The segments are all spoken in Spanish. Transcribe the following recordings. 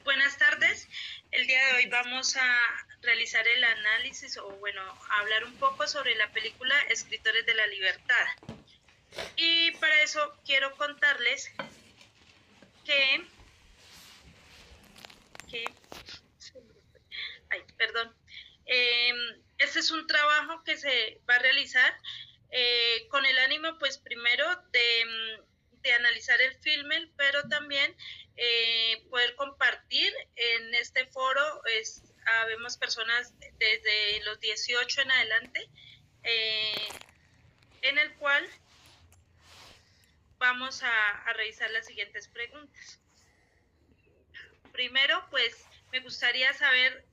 Buenas tardes. El día de hoy vamos a realizar el análisis o bueno, a hablar un poco sobre la película Escritores de la Libertad. Y para eso quiero contarles que perdón. Este es un trabajo que se va a realizar con el ánimo, pues primero de analizar el filme, pero también poder compartir en este foro. Habemos personas desde los 18 en adelante, en el cual vamos a revisar las siguientes preguntas. Primero, pues me gustaría saber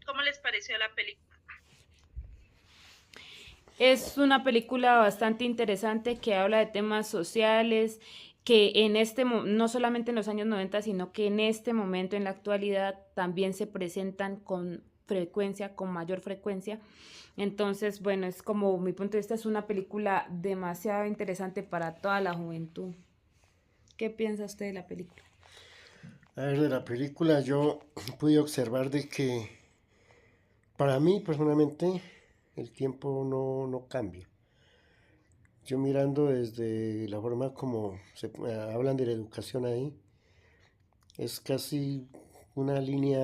cómo les pareció la película. Es una película bastante interesante que habla de temas sociales, que no solamente en los años 90, sino que en este momento, en la actualidad, también se presentan con frecuencia, con mayor frecuencia. Entonces, bueno, es como mi punto de vista, es una película demasiado interesante para toda la juventud. ¿Qué piensa usted de la película? A ver, de la película yo pude observar de que para mí personalmente el tiempo no cambia. Yo mirando desde la forma como hablan de la educación ahí, es casi una línea,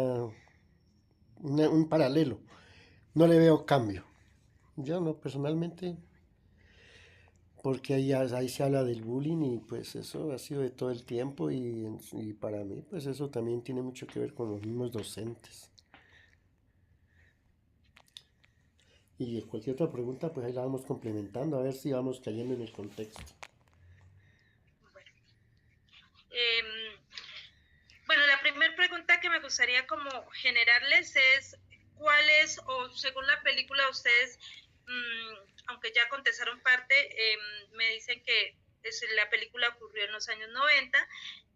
un paralelo. No le veo cambio. Yo no, personalmente, porque ahí se habla del bullying y pues eso ha sido de todo el tiempo y para mí pues eso también tiene mucho que ver con los mismos docentes. Y cualquier otra pregunta, pues ahí la vamos complementando, a ver si vamos cayendo en el contexto. Bueno, la primera pregunta que me gustaría como generarles es cuáles, o según la película, ustedes, aunque ya contestaron parte, me dicen que la película ocurrió en los años 90.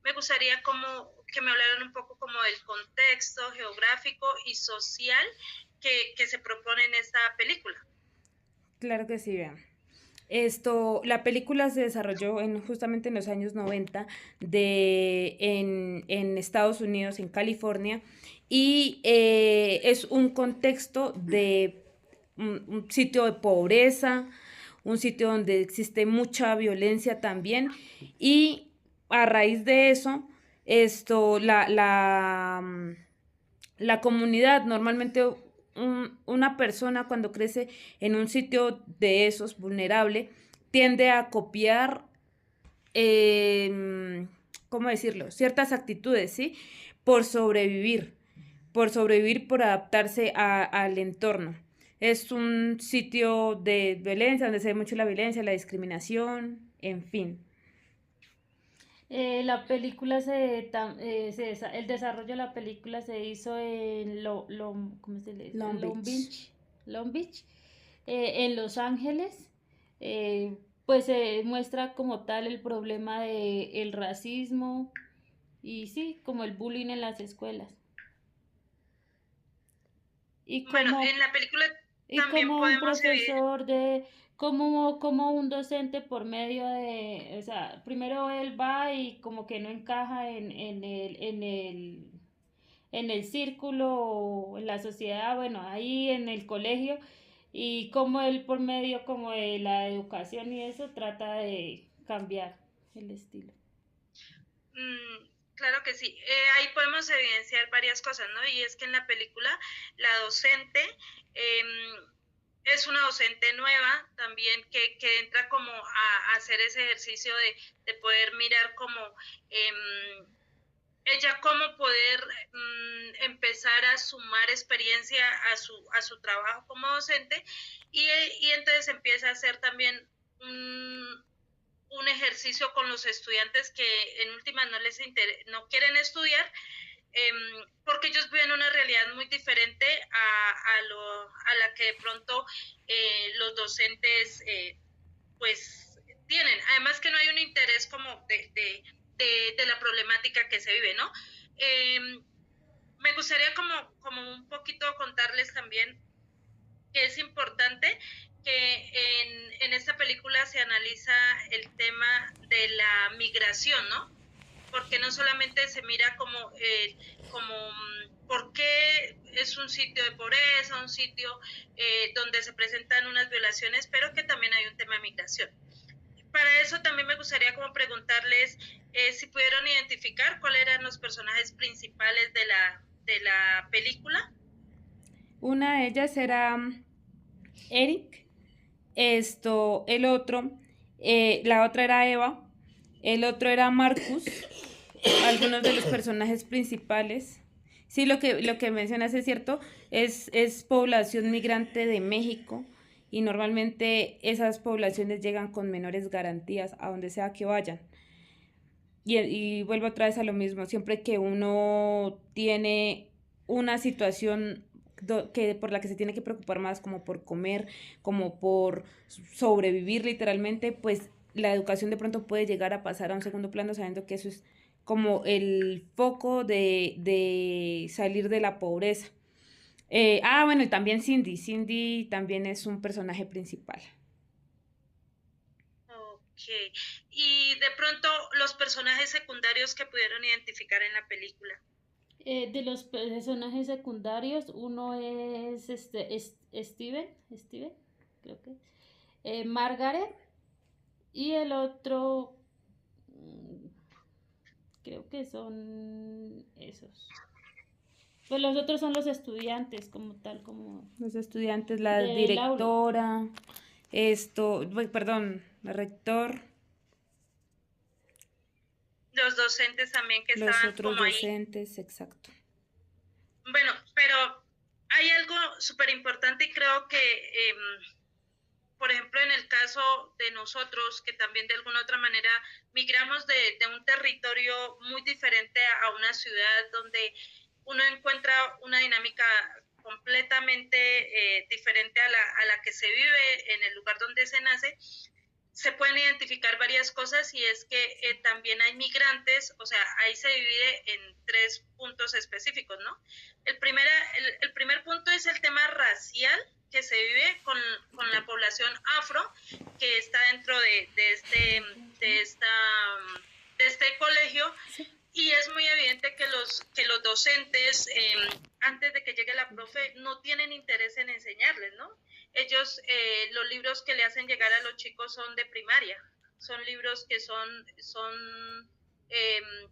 Me gustaría como que me hablaran un poco como del contexto geográfico y social que se propone en esta película. Claro que sí, vean. La película se desarrolló justamente en los años 90 en Estados Unidos, en California, y es un contexto de un sitio de pobreza, un sitio donde existe mucha violencia también, y a raíz de eso, la comunidad, normalmente una persona cuando crece en un sitio de esos vulnerable, tiende a copiar, ¿cómo decirlo? Ciertas actitudes, ¿sí? Por sobrevivir, por adaptarse al entorno. Es un sitio de violencia, donde se ve mucho la violencia, la discriminación, en fin. La película el desarrollo de la película se hizo en ¿cómo se le dice? Long Beach, en Los Ángeles. Pues se muestra como tal el problema de el racismo y sí, como el bullying en las escuelas. Y Bueno, en la película y también como un podemos profesor como un docente por medio de, o sea, primero él va y como que no encaja en el círculo o en la sociedad, bueno, ahí en el colegio, y como él por medio como de la educación y eso trata de cambiar el estilo. Claro que sí. Ahí podemos evidenciar varias cosas, ¿no? Y es que en la película la docente es una docente nueva también que entra como a hacer ese ejercicio de poder mirar como ella cómo poder empezar a sumar experiencia a su trabajo como docente y entonces empieza a hacer también un ejercicio con los estudiantes que en últimas no quieren estudiar porque ellos viven una realidad muy diferente a la que de pronto los docentes pues tienen. Además que no hay un interés como de la problemática que se vive, ¿no? Me gustaría como un poquito contarles también que es importante que en esta película se analiza el tema de la migración, ¿no? porque no solamente se mira por qué es un sitio de pobreza, un sitio donde se presentan unas violaciones, pero que también hay un tema de migración. Para eso también me gustaría como preguntarles si pudieron identificar cuáles eran los personajes principales de la película. Una de ellas era Eric, el otro, la otra era Eva, el otro era Marcus, algunos de los personajes principales. Sí, lo que mencionas es cierto, es población migrante de México y normalmente esas poblaciones llegan con menores garantías a donde sea que vayan. Y vuelvo otra vez a lo mismo, siempre que uno tiene una situación por la que se tiene que preocupar más, como por comer, como por sobrevivir literalmente, pues la educación de pronto puede llegar a pasar a un segundo plano, sabiendo que eso es como el foco de salir de la pobreza. Bueno, y también Cindy también es un personaje principal. Ok, y de pronto los personajes secundarios que pudieron identificar en la película. De los personajes secundarios, uno es Steven, creo que, Margaret, y el otro, creo que son esos. Pues los otros son los estudiantes, como tal, como... Los estudiantes, la del aula. directora, el rector. Los docentes también que Los estaban otros como ahí. docentes, exacto. Bueno, pero hay algo súper importante y creo que, por ejemplo, en el caso de nosotros, que también de alguna otra manera migramos de un territorio muy diferente a una ciudad donde uno encuentra una dinámica completamente diferente a la que se vive en el lugar donde se nace, se pueden identificar varias cosas y es que también hay migrantes, o sea, ahí se divide en 3 puntos específicos, ¿no? El primer punto es el tema racial que se vive con la población afro que está dentro de este colegio. Y es muy evidente que los docentes, antes de que llegue la profe, no tienen interés en enseñarles, ¿no? Ellos, los libros que le hacen llegar a los chicos son de primaria, son libros que son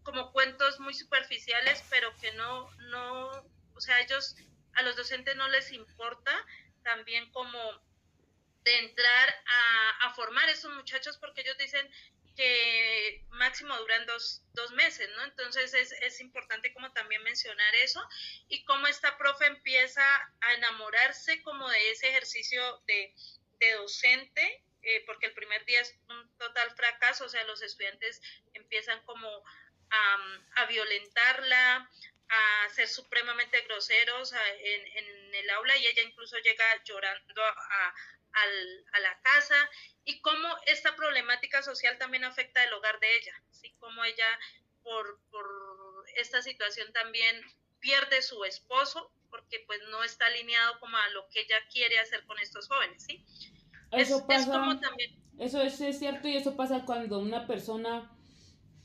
como cuentos muy superficiales, pero que no, o sea, a los docentes no les importa también como de entrar a formar a esos muchachos porque ellos dicen que máximo duran dos meses, ¿no? Entonces es importante como también mencionar eso y cómo esta profe empieza a enamorarse como de ese ejercicio de docente, porque el primer día es un total fracaso, o sea, los estudiantes empiezan como a violentarla, a ser supremamente groseros en el aula y ella incluso llega llorando a la casa y cómo esta problemática social también afecta el hogar de ella, ¿sí? Cómo ella por esta situación también pierde su esposo porque pues no está alineado como a lo que ella quiere hacer con estos jóvenes, ¿sí? Eso pasa, es como también... Eso es cierto y eso pasa cuando una persona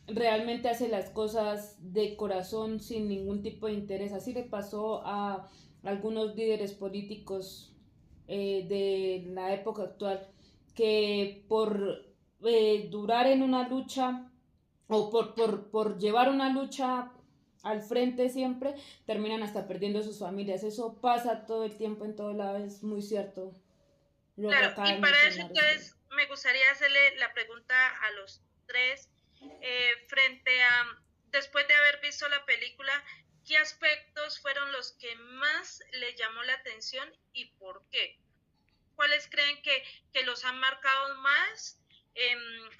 realmente hace las cosas de corazón sin ningún tipo de interés. Así le pasó a algunos líderes políticos de la época actual que por durar en una lucha o por llevar una lucha al frente siempre, terminan hasta perdiendo sus familias. Eso pasa todo el tiempo en todo lado, es muy cierto. Claro, y para eso entonces me gustaría hacerle la pregunta a los 3, frente a, después de haber visto la película, ¿qué aspectos fueron los que más le llamó la atención y por qué? ¿Cuáles creen que los han marcado más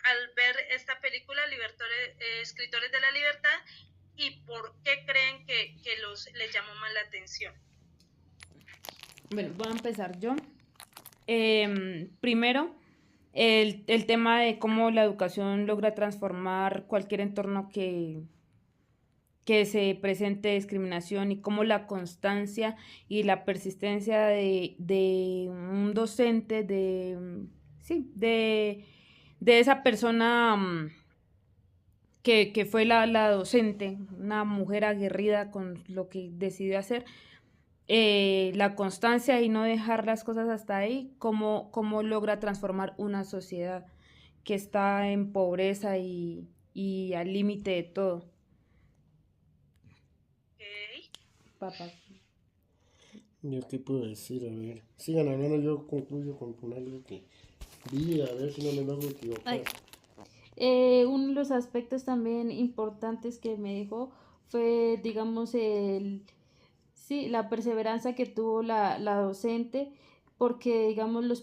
al ver esta película, Escritores de la Libertad, y por qué creen que les llamó más la atención? Bueno, voy a empezar yo. Primero, el tema de cómo la educación logra transformar cualquier entorno que se presente discriminación y cómo la constancia y la persistencia de un docente, de esa persona que fue la docente, una mujer aguerrida con lo que decidió hacer, la constancia y no dejar las cosas hasta ahí, cómo logra transformar una sociedad que está en pobreza y al límite de todo. Ok. Papá. Yo qué puedo decir, a ver. Sigan hablando, yo concluyo con algo que vi, a ver si no me logro equivocar. Ay. Uno de los aspectos también importantes que me dejó fue, digamos, la perseverancia que tuvo la docente, porque, digamos, los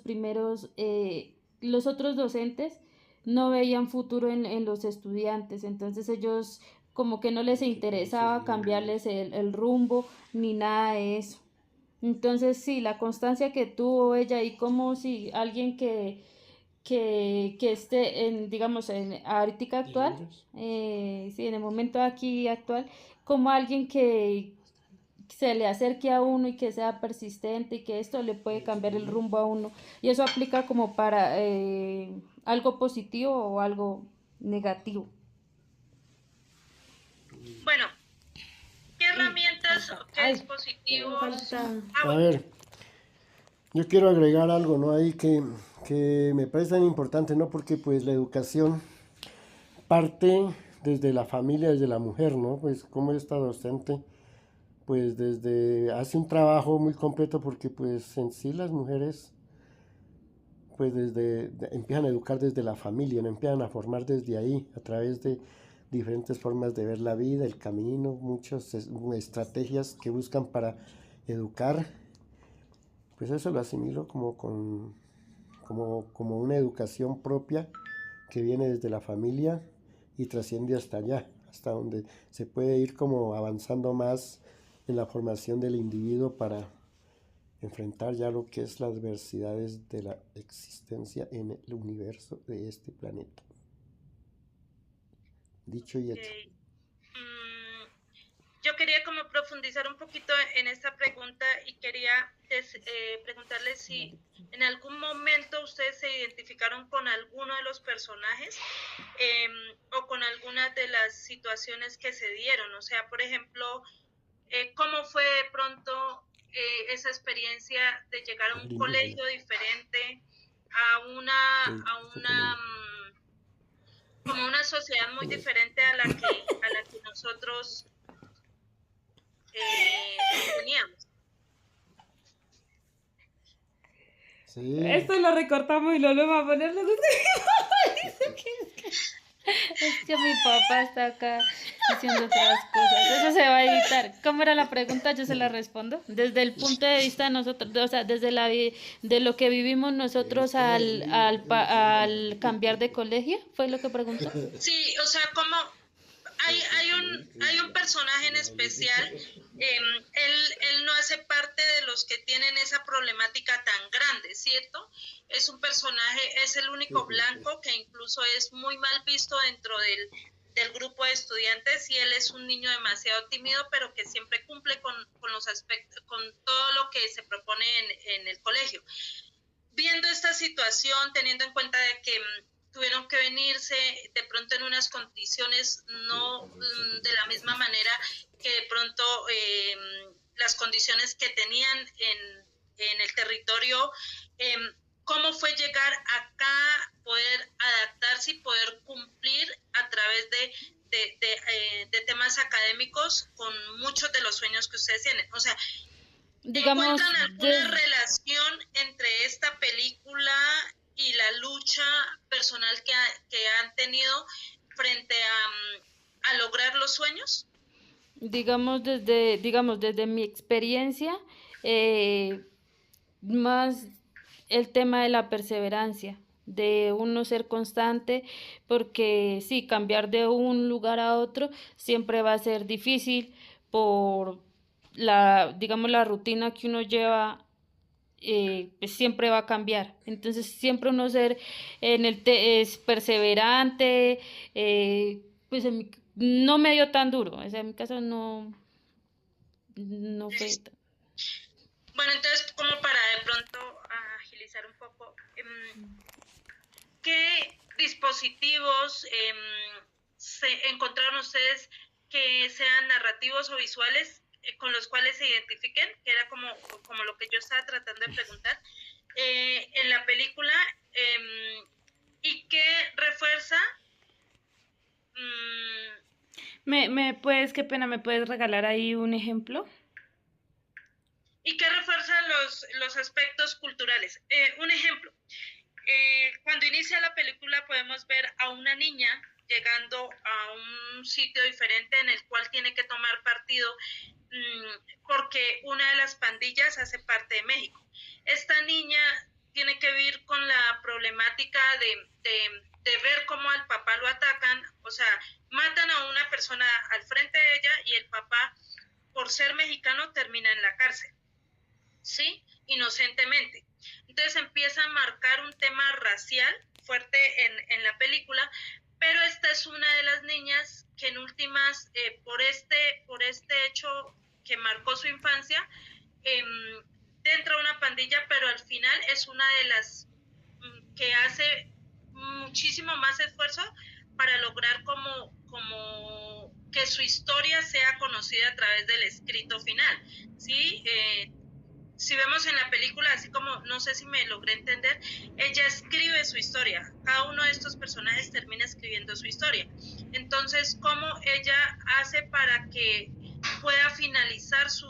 otros docentes no veían futuro en los estudiantes, entonces ellos como que no les interesaba cambiarles el rumbo ni nada de eso. Entonces, sí, la constancia que tuvo ella y como si alguien que esté en, digamos, en ahorita actual, sí, en el momento aquí actual, como alguien que se le acerque a uno y que sea persistente y que esto le puede cambiar el rumbo a uno. Y eso aplica como para algo positivo o algo negativo. Bueno, ¿qué herramientas o qué dispositivos? A ver, yo quiero agregar algo, ¿no? Ahí que me parece tan importante, ¿no? Porque pues la educación parte desde la familia, desde la mujer, ¿no? Pues como esta docente, pues hace un trabajo muy completo porque pues en sí las mujeres pues empiezan a educar desde la familia, no empiezan a formar desde ahí, a través de diferentes formas de ver la vida, el camino, muchas estrategias que buscan para educar. Pues eso lo asimilo como una educación propia que viene desde la familia y trasciende hasta allá, hasta donde se puede ir como avanzando más en la formación del individuo para enfrentar ya lo que es las adversidades de la existencia en el universo de este planeta. Dicho y hecho. Yo quería como profundizar un poquito en esta pregunta y quería preguntarles si en algún momento ustedes se identificaron con alguno de los personajes o con algunas de las situaciones que se dieron. O sea, por ejemplo, ¿cómo fue de pronto esa experiencia de llegar a un colegio diferente, como una sociedad muy diferente a la que nosotros teníamos? Sí. Esto lo recortamos y lo volvemos a poner. Es que mi papá está acá diciendo otras cosas. Eso se va a editar. ¿Cómo era la pregunta? Yo se la respondo. Desde el punto de vista de nosotros, o sea, de lo que vivimos nosotros al cambiar de colegio, ¿fue lo que preguntó? Sí, o sea, como hay un personaje en especial, él no hace parte de los que tienen esa problemática tan grande, ¿cierto? Es un personaje, es el único blanco que incluso es muy mal visto dentro del grupo de estudiantes y él es un niño demasiado tímido, pero que siempre cumple con los aspectos, con todo lo que se propone en el colegio. Viendo esta situación, teniendo en cuenta de que tuvieron que venirse de pronto en unas condiciones no de la misma manera que de pronto las condiciones que tenían en el territorio, cómo fue llegar acá, poder adaptarse y poder cumplir a través de temas académicos con muchos de los sueños que ustedes tienen. O sea, digamos, ¿encuentran alguna relación entre esta película y la lucha personal que han tenido frente a lograr los sueños? Digamos, desde mi experiencia, más el tema de la perseverancia, de uno ser constante, porque sí, cambiar de un lugar a otro siempre va a ser difícil por digamos, la rutina que uno lleva. Pues siempre va a cambiar, entonces siempre uno ser es perseverante, pues no me dio tan duro, o sea, en mi caso no fue Bueno, entonces como para de pronto agilizar un poco, ¿qué dispositivos encontraron ustedes que sean narrativos o visuales con los cuales se identifiquen, que era como lo que yo estaba tratando de preguntar, en la película, y que refuerza... Qué pena, ¿me puedes regalar ahí un ejemplo? Y que refuerza los aspectos culturales. Un ejemplo, cuando inicia la película podemos ver a una niña llegando a un sitio diferente en el cual tiene que tomar partido porque una de las pandillas hace parte de México. Esta niña tiene que vivir con la problemática de ver cómo al papá lo atacan, o sea, matan a una persona al frente de ella y el papá, por ser mexicano, termina en la cárcel, ¿sí? Inocentemente. Entonces empieza a marcar un tema racial fuerte en la película, pero esta es una de las niñas que en últimas, por este hecho que marcó su infancia, entra a una pandilla, pero al final es una de las que hace muchísimo más esfuerzo para lograr como que su historia sea conocida a través del escrito final, ¿sí? Si vemos en la película, así como, no sé si me logré entender, ella escribe su historia, cada uno de estos personajes termina escribiendo su historia. Entonces, ¿cómo ella hace para que pueda finalizar su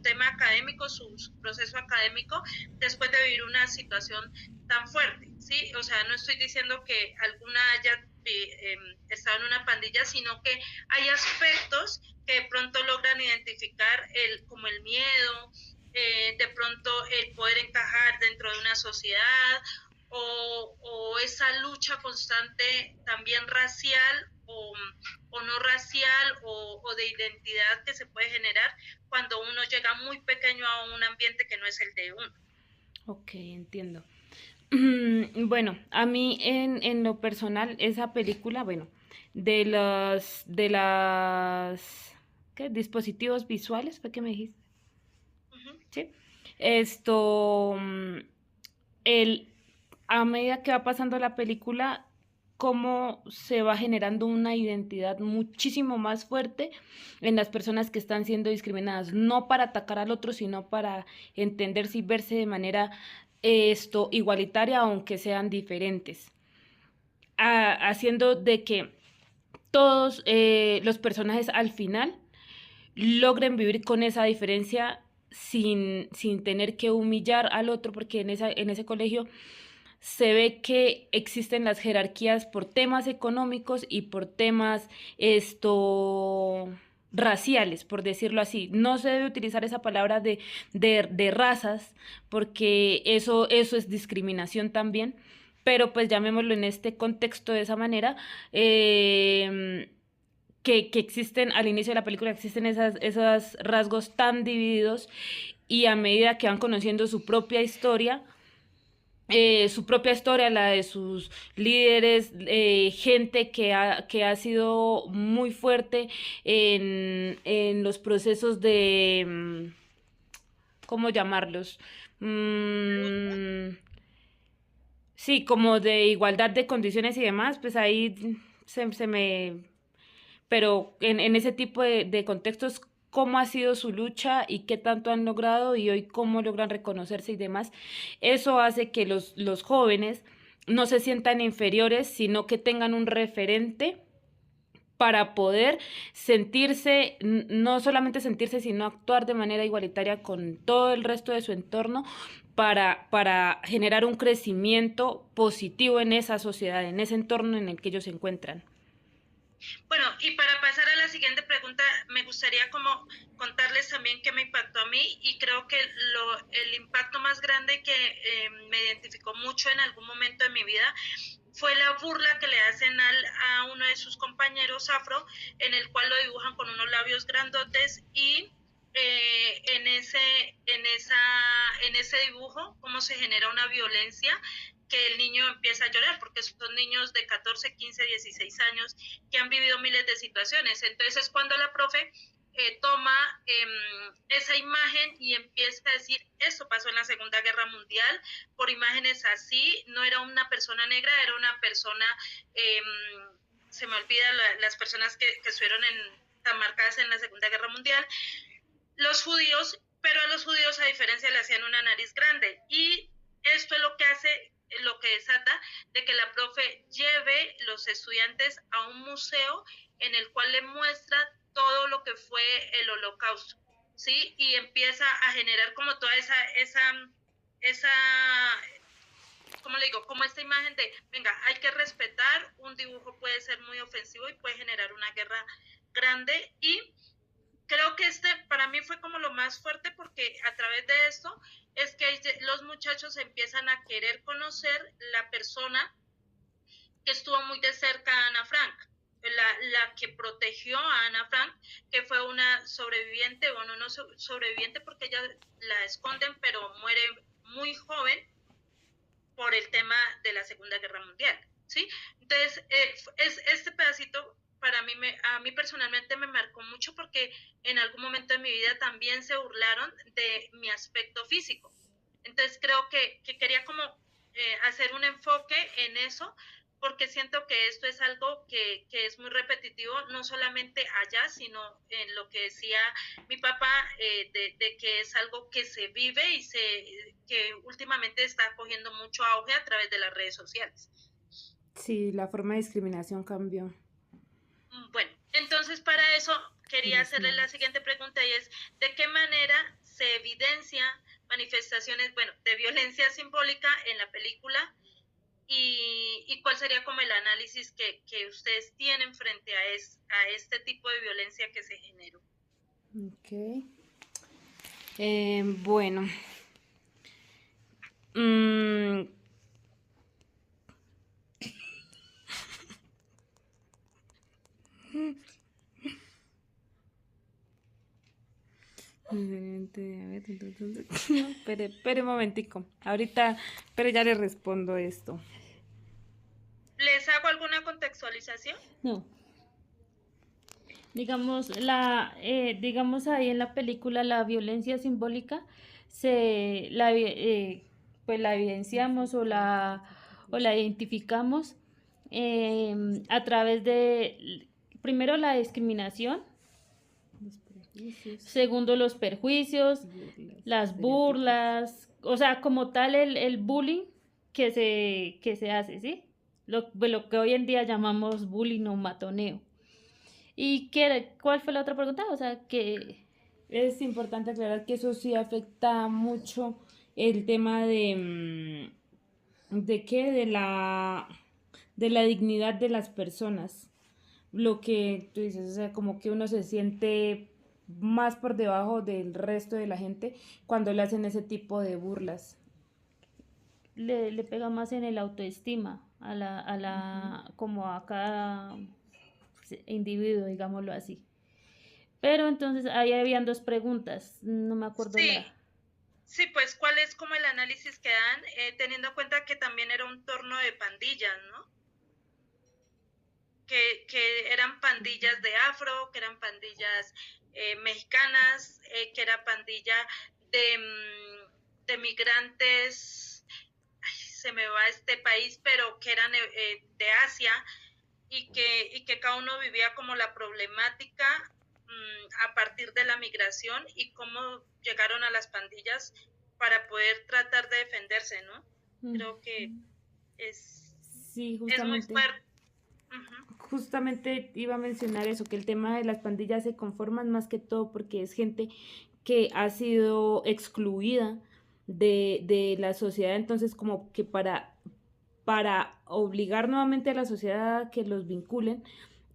tema académico, su proceso académico, después de vivir una situación tan fuerte, ¿sí? O sea, no estoy diciendo que alguna haya estado en una pandilla, sino que hay aspectos que de pronto logran identificar como el miedo, de pronto el poder encajar dentro de una sociedad o esa lucha constante también racial o no racial o de identidad que se puede generar cuando uno llega muy pequeño a un ambiente que no es el de uno. Ok, entiendo. Bueno, a mí en lo personal, esa película, bueno, de las ¿qué? Dispositivos visuales, ¿fue que me dijiste? Uh-huh. Sí. Esto, a medida que va pasando la película, cómo se va generando una identidad muchísimo más fuerte en las personas que están siendo discriminadas, no para atacar al otro, sino para entenderse y verse de manera igualitaria, aunque sean diferentes, haciendo de que todos los personajes al final logren vivir con esa diferencia sin tener que humillar al otro, porque en ese colegio se ve que existen las jerarquías por temas económicos y por temas raciales, por decirlo así. No se debe utilizar esa palabra de razas, porque eso es discriminación también, pero pues llamémoslo en este contexto de esa manera. Que existen al inicio de la película, existen esos rasgos tan divididos, y a medida que van conociendo su propia historia, la de sus líderes, gente que ha sido muy fuerte en los procesos de, ¿cómo llamarlos? Sí, como de igualdad de condiciones y demás, pues ahí se me... Pero en ese tipo de contextos, cómo ha sido su lucha y qué tanto han logrado y hoy cómo logran reconocerse y demás, eso hace que los jóvenes no se sientan inferiores, sino que tengan un referente para poder sentirse, no solamente sentirse, sino actuar de manera igualitaria con todo el resto de su entorno para generar un crecimiento positivo en esa sociedad, en ese entorno en el que ellos se encuentran. Bueno, y para pasar a la siguiente pregunta, me gustaría como contarles también qué me impactó a mí, y creo que el impacto más grande que me identificó mucho en algún momento de mi vida fue la burla que le hacen a uno de sus compañeros afro, en el cual lo dibujan con unos labios grandotes y en ese dibujo cómo se genera una violencia, que el niño empieza a llorar, porque son niños de 14, 15, 16 años que han vivido miles de situaciones. Entonces es cuando la profe toma esa imagen y empieza a decir, esto pasó en la Segunda Guerra Mundial, por imágenes así, no era una persona negra, era una persona se me olvida las personas que estuvieron tan marcadas en la Segunda Guerra Mundial, los judíos, pero a los judíos, a diferencia, le hacían una nariz grande. Y esto es lo que hace, lo que desata de que la profe lleve los estudiantes a un museo en el cual le muestra todo lo que fue el Holocausto, ¿sí? Y empieza a generar como toda esa ¿cómo le digo? Como esta imagen de, venga, hay que respetar, un dibujo puede ser muy ofensivo y puede generar una guerra grande. Y creo que para mí fue como lo más fuerte, porque a través de esto es que los muchachos empiezan a querer conocer la persona que estuvo muy de cerca a Ana Frank, la que protegió a Ana Frank, que fue una sobreviviente, bueno, no sobreviviente porque ella la esconden, pero muere muy joven por el tema de la Segunda Guerra Mundial, ¿sí? Entonces, este pedacito para mí, a mí personalmente me marcó mucho, porque en algún momento de mi vida también se burlaron de mi aspecto físico. Entonces creo que quería como hacer un enfoque en eso, porque siento que esto es algo que es muy repetitivo, no solamente allá, sino en lo que decía mi papá, de que es algo que se vive y que últimamente está cogiendo mucho auge a través de las redes sociales. Sí, la forma de discriminación cambió. Bueno, entonces para eso quería hacerle la siguiente pregunta, y es, ¿de qué manera se evidencia manifestaciones, bueno, de violencia simbólica en la película? Y cuál sería como el análisis que ustedes tienen frente a este tipo de violencia que se generó. Ok. Bueno. Espere un momentico. Ahorita, pero ya le respondo esto. ¿Les hago alguna contextualización? No. Digamos, digamos ahí en la película la violencia simbólica pues la evidenciamos o la identificamos a través de, primero, la discriminación, segundo, los perjuicios, las burlas, o sea, como tal el bullying que se hace, ¿sí? Lo que hoy en día llamamos bullying o matoneo. ¿Y cuál fue la otra pregunta? O sea, que es importante aclarar que eso sí afecta mucho el tema de la dignidad de las personas. Lo que tú dices, o sea, como que uno se siente más por debajo del resto de la gente cuando le hacen ese tipo de burlas. Le pega más en el autoestima como a cada individuo, digámoslo así. Pero entonces ahí habían dos preguntas, no me acuerdo. Sí, pues ¿cuál es como el análisis que dan, teniendo en cuenta que también era un torno de pandillas, ¿no? Que eran pandillas de afro, que eran pandillas mexicanas, que era pandilla de migrantes, se me va este país, pero que eran de Asia, y que cada uno vivía como la problemática a partir de la migración, y cómo llegaron a las pandillas para poder tratar de defenderse, ¿no? Creo que sí, es muy fuerte. Justamente iba a mencionar eso, que el tema de las pandillas se conforman más que todo porque es gente que ha sido excluida de la sociedad, entonces como que para obligar nuevamente a la sociedad a que los vinculen,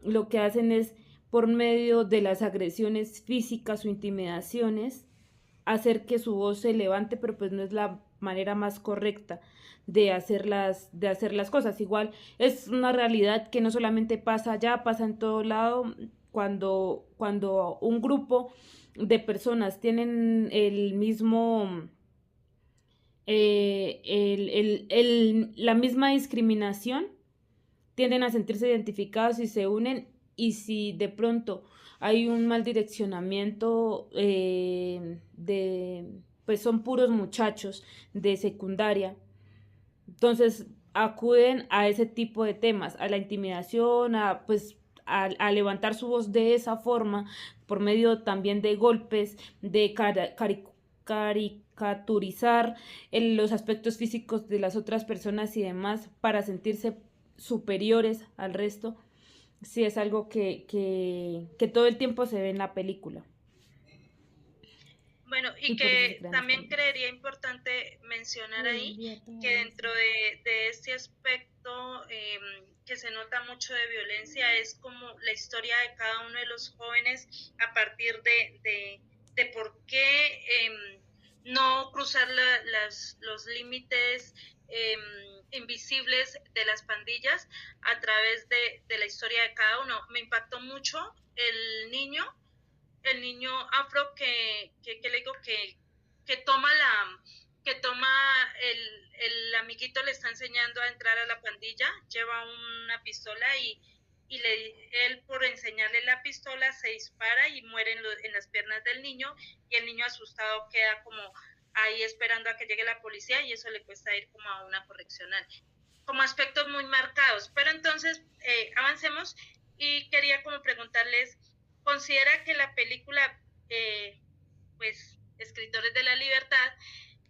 lo que hacen es, por medio de las agresiones físicas o intimidaciones, hacer que su voz se levante, pero pues no es la manera más correcta de hacer las cosas. Igual es una realidad que no solamente pasa allá, pasa en todo lado. Cuando un grupo de personas tienen el mismo la misma discriminación, tienden a sentirse identificados y se unen, y si de pronto hay un mal direccionamiento pues son puros muchachos de secundaria, entonces acuden a ese tipo de temas, a la intimidación, a levantar su voz de esa forma, por medio también de golpes, de caricaturizar los aspectos físicos de las otras personas y demás para sentirse superiores al resto. Sí, es algo que todo el tiempo se ve en la película. Bueno, y que también creería importante mencionar ahí que dentro de este aspecto que se nota mucho de violencia es como la historia de cada uno de los jóvenes a partir de por qué no cruzar los límites invisibles de las pandillas a través de la historia de cada uno. Me impactó mucho el niño afro que le digo que toma el amiguito le está enseñando a entrar a la pandilla, lleva una pistola y él por enseñarle la pistola se dispara y muere en las piernas del niño, y el niño asustado queda como ahí esperando a que llegue la policía, y eso le cuesta ir como a una correccional, como aspectos muy marcados. Pero entonces avancemos, y quería como preguntarles, ¿considera que la película, pues, Escritores de la Libertad,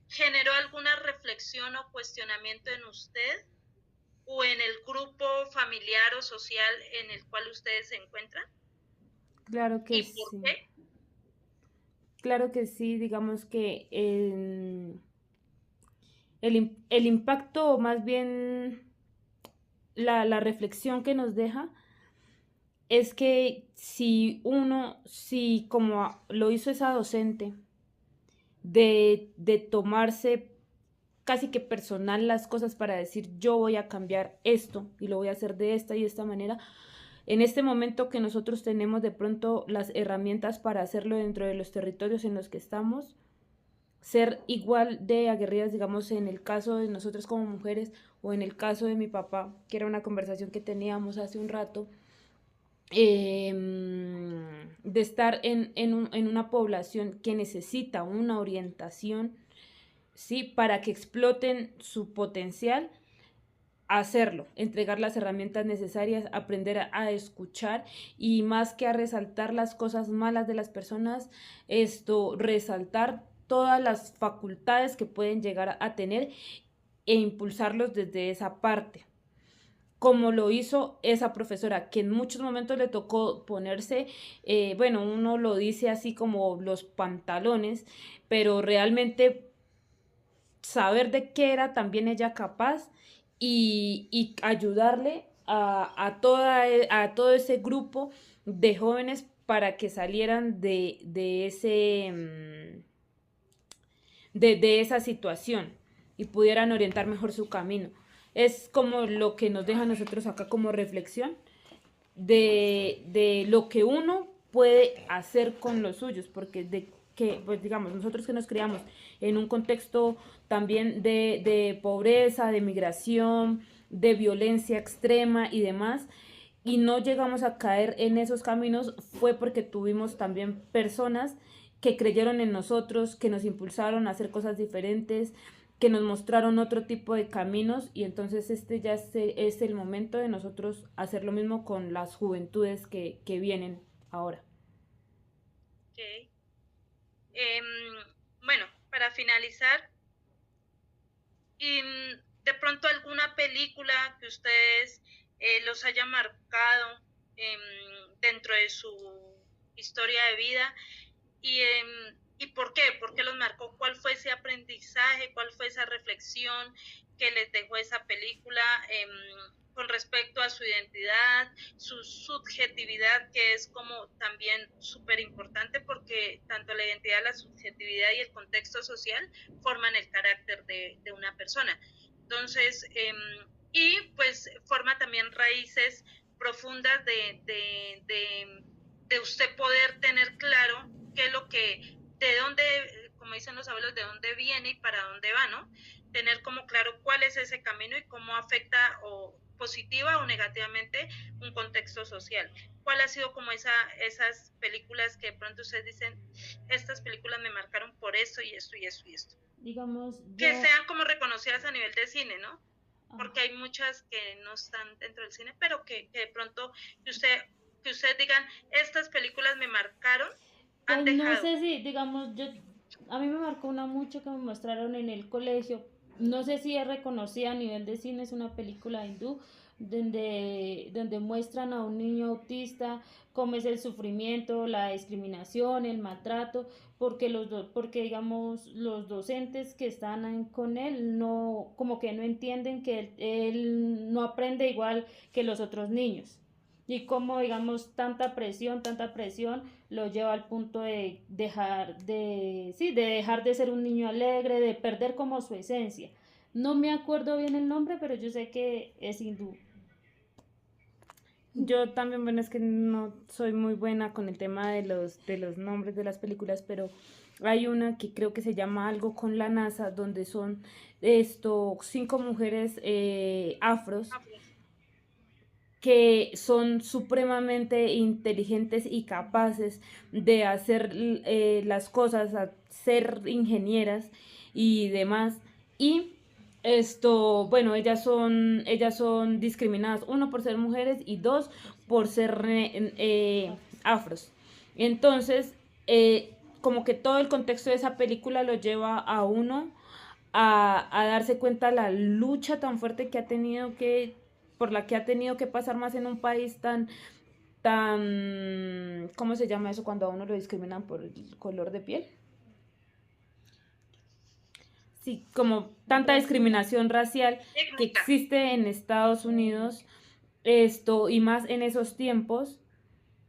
generó alguna reflexión o cuestionamiento en usted o en el grupo familiar o social en el cual ustedes se encuentran? Claro que ¿Y sí. por qué? Claro que sí, digamos que el impacto, o más bien la reflexión que nos deja, es que si como lo hizo esa docente, de tomarse casi que personal las cosas para decir yo voy a cambiar esto y lo voy a hacer de esta y de esta manera, en este momento que nosotros tenemos de pronto las herramientas para hacerlo dentro de los territorios en los que estamos, ser igual de aguerridas, digamos, en el caso de nosotros como mujeres o en el caso de mi papá, que era una conversación que teníamos hace un rato, de estar en una población que necesita una orientación, ¿sí? Para que exploten su potencial, hacerlo, entregar las herramientas necesarias, aprender a escuchar, y más que a resaltar las cosas malas de las personas, resaltar todas las facultades que pueden llegar a tener e impulsarlos desde esa parte, como lo hizo esa profesora, que en muchos momentos le tocó ponerse, bueno, uno lo dice así como los pantalones, pero realmente saber de qué era también ella capaz, y ayudarle a todo ese grupo de jóvenes para que salieran de esa situación y pudieran orientar mejor su camino. Es como lo que nos deja a nosotros acá como reflexión de lo que uno puede hacer con los suyos, porque pues digamos, nosotros que nos criamos en un contexto también de pobreza, de migración, de violencia extrema y demás, y no llegamos a caer en esos caminos, fue porque tuvimos también personas que creyeron en nosotros, que nos impulsaron a hacer cosas diferentes, que nos mostraron otro tipo de caminos, y entonces ya es el momento de nosotros hacer lo mismo con las juventudes que vienen ahora. Okay. Bueno, para finalizar, de pronto alguna película que ustedes los haya marcado dentro de su historia de vida, y ¿por qué? ¿Por qué los marcó? ¿Cuál fue ese aprendizaje? ¿Cuál fue esa reflexión que les dejó esa película con respecto a su identidad, su subjetividad, que es como también súper importante, porque tanto la identidad, la subjetividad y el contexto social forman el carácter de una persona? Entonces, y pues forma también raíces profundas de usted poder tener claro qué es lo que, de dónde, como dicen los abuelos, de dónde viene y para dónde va, ¿no? Tener como claro cuál es ese camino y cómo afecta o positiva o negativamente un contexto social. ¿Cuál ha sido como esas películas que de pronto ustedes dicen, estas películas me marcaron por esto y esto y esto y esto? Digamos, que sean como reconocidas a nivel de cine, ¿no? porque hay muchas que no están dentro del cine, pero que de pronto que usted digan, estas películas me marcaron, han Pues no dejado. sé si, digamos, a mí me marcó una mucho que me mostraron en el colegio. No sé si es reconocida a nivel de cine, es una película hindú donde muestran a un niño autista cómo es el sufrimiento, la discriminación, el maltrato, porque digamos los docentes que están con él no, como que no entienden que él no aprende igual que los otros niños. Y como digamos tanta presión lo lleva al punto de dejar de ser un niño alegre, de perder como su esencia. No me acuerdo bien el nombre, pero yo sé que es hindú. Yo también, bueno, es que no soy muy buena con el tema de los nombres de las películas, pero hay una que creo que se llama Algo con la NASA, donde son 5 mujeres afros que son supremamente inteligentes y capaces de hacer las cosas, a ser ingenieras y demás. Y bueno, ellas son discriminadas, uno por ser mujeres y dos por ser afros. Entonces, como que todo el contexto de esa película lo lleva a uno a darse cuenta la lucha tan fuerte que ha tenido por la que ha tenido que pasar más en un país ¿cómo se llama eso cuando a uno lo discriminan por el color de piel? Sí, como tanta discriminación racial que existe en Estados Unidos, y más en esos tiempos.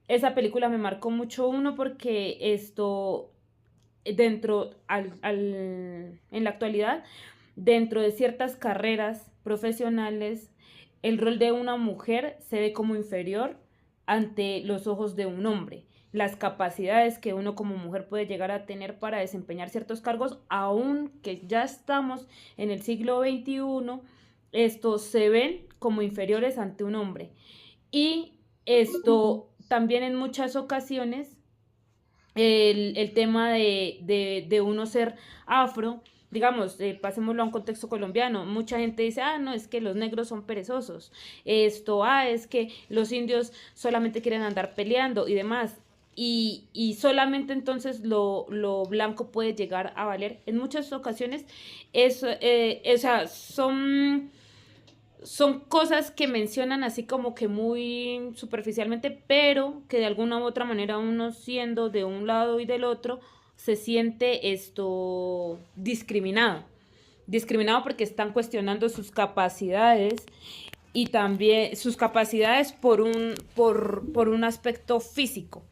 Esa película me marcó mucho, uno, porque en la actualidad, dentro de ciertas carreras profesionales, el rol de una mujer se ve como inferior ante los ojos de un hombre. Las capacidades que uno como mujer puede llegar a tener para desempeñar ciertos cargos, aunque ya estamos en el siglo XXI, estos se ven como inferiores ante un hombre. Y también en muchas ocasiones el tema de uno ser afro, digamos, pasémoslo a un contexto colombiano, mucha gente dice, no, es que los negros son perezosos, es que los indios solamente quieren andar peleando y demás, y solamente entonces lo blanco puede llegar a valer. En muchas ocasiones, o sea, son cosas que mencionan así como que muy superficialmente, pero que de alguna u otra manera uno, siendo de un lado y del otro, se siente discriminado porque están cuestionando sus capacidades, y también sus capacidades por un aspecto físico.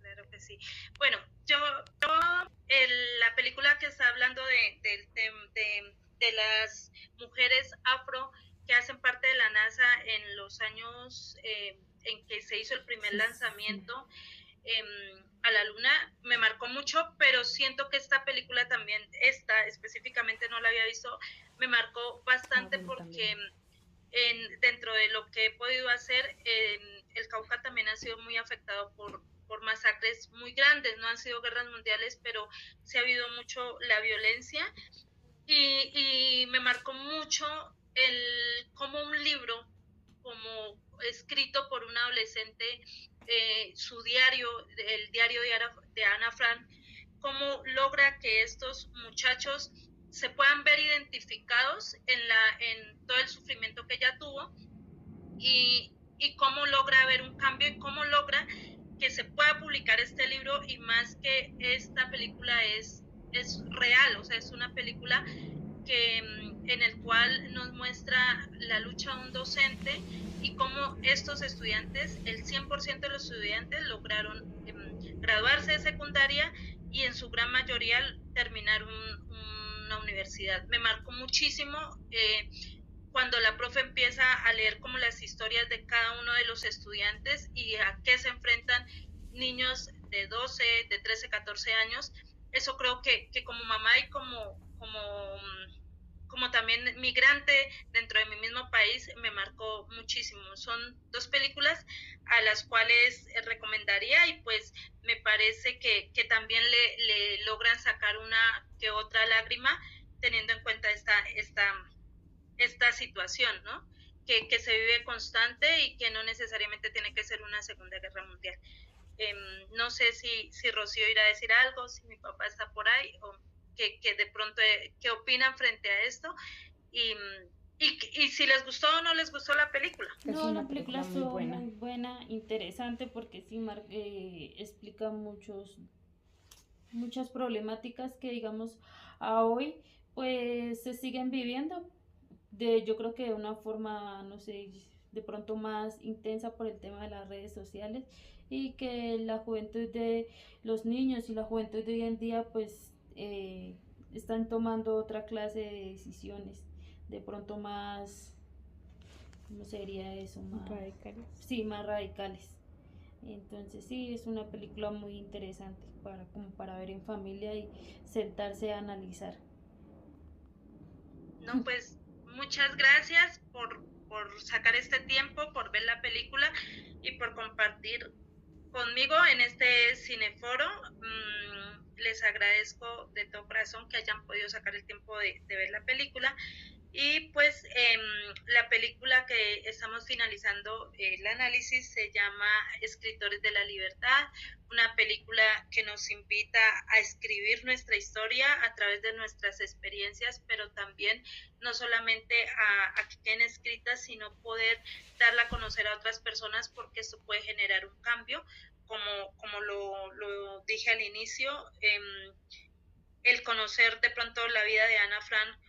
Claro que sí. Bueno, la película que está hablando de las mujeres afro que hacen parte de la NASA en los años en que se hizo el primer lanzamiento a la luna, me marcó mucho, pero siento que esta película también, específicamente no la había visto, me marcó bastante porque dentro de lo que he podido hacer, el Cauca también ha sido muy afectado por masacres muy grandes, no han sido guerras mundiales, pero sí ha habido mucho la violencia, y me marcó mucho como un libro, como escrito por un adolescente, su diario, el diario de Ana Frank, cómo logra que estos muchachos se puedan ver identificados en todo el sufrimiento que ella tuvo, y cómo logra ver un cambio y cómo logra que se pueda publicar este libro, y más que esta película es real, o sea, es una película en el cual nos muestra la lucha de un docente y cómo estos estudiantes, el 100% de los estudiantes lograron graduarse de secundaria y en su gran mayoría terminar una universidad. Me marcó muchísimo cuando la profe empieza a leer como las historias de cada uno de los estudiantes y a qué se enfrentan niños de 12, de 13, 14 años. Eso creo que como mamá y como también migrante dentro de mi mismo país, me marcó muchísimo. Son dos películas a las cuales recomendaría, y pues me parece que también le logran sacar una que otra lágrima, teniendo en cuenta esta situación, ¿no? Que se vive constante y que no necesariamente tiene que ser una Segunda Guerra Mundial. No sé si Rocío irá a decir algo, si mi papá está por ahí, o que de pronto, ¿qué opinan frente a esto? Y si les gustó o no les gustó la película. No, la película estuvo muy buena, interesante, porque sí explica muchas problemáticas que, digamos, a hoy pues se siguen viviendo, yo creo que de una forma, no sé, de pronto más intensa por el tema de las redes sociales, y que la juventud de los niños y la juventud de hoy en día pues están tomando otra clase de decisiones, de pronto más, ¿cómo sería eso? Más radicales. Sí, más radicales. Entonces sí, es una película muy interesante como para ver en familia y sentarse a analizar. No, pues muchas gracias por sacar este tiempo, por ver la película y por compartir conmigo en este cineforo. Les agradezco de todo corazón que hayan podido sacar el tiempo de ver la película. Y pues la película que estamos finalizando el análisis se llama Escritores de la Libertad, una película que nos invita a escribir nuestra historia a través de nuestras experiencias, pero también no solamente a que queden escritas, sino poder darla a conocer a otras personas, porque esto puede generar un cambio, como lo dije al inicio. El conocer de pronto la vida de Ana Frank,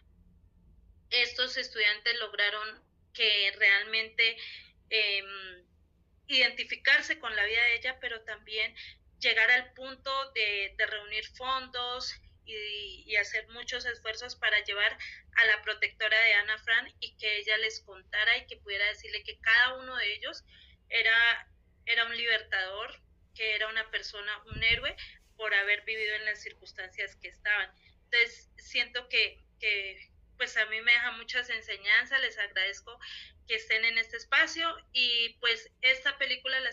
estos estudiantes lograron que realmente identificarse con la vida de ella, pero también llegar al punto de reunir fondos y hacer muchos esfuerzos para llevar a la protectora de Ana Frank, y que ella les contara y que pudiera decirle que cada uno de ellos era un libertador, que era una persona, un héroe, por haber vivido en las circunstancias que estaban. Entonces, siento que pues a mí me deja muchas enseñanzas. Les agradezco que estén en este espacio, y pues esta película la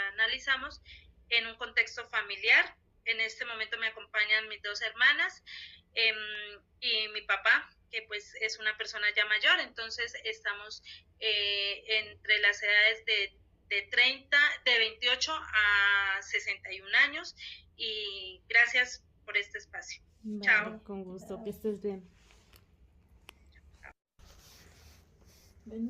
analizamos en un contexto familiar. En este momento me acompañan mis dos hermanas y mi papá, que pues es una persona ya mayor. Entonces estamos entre las edades de 28 a 61 años, y gracias por este espacio. Vale, Chao. con gusto, que estés bien. Ven,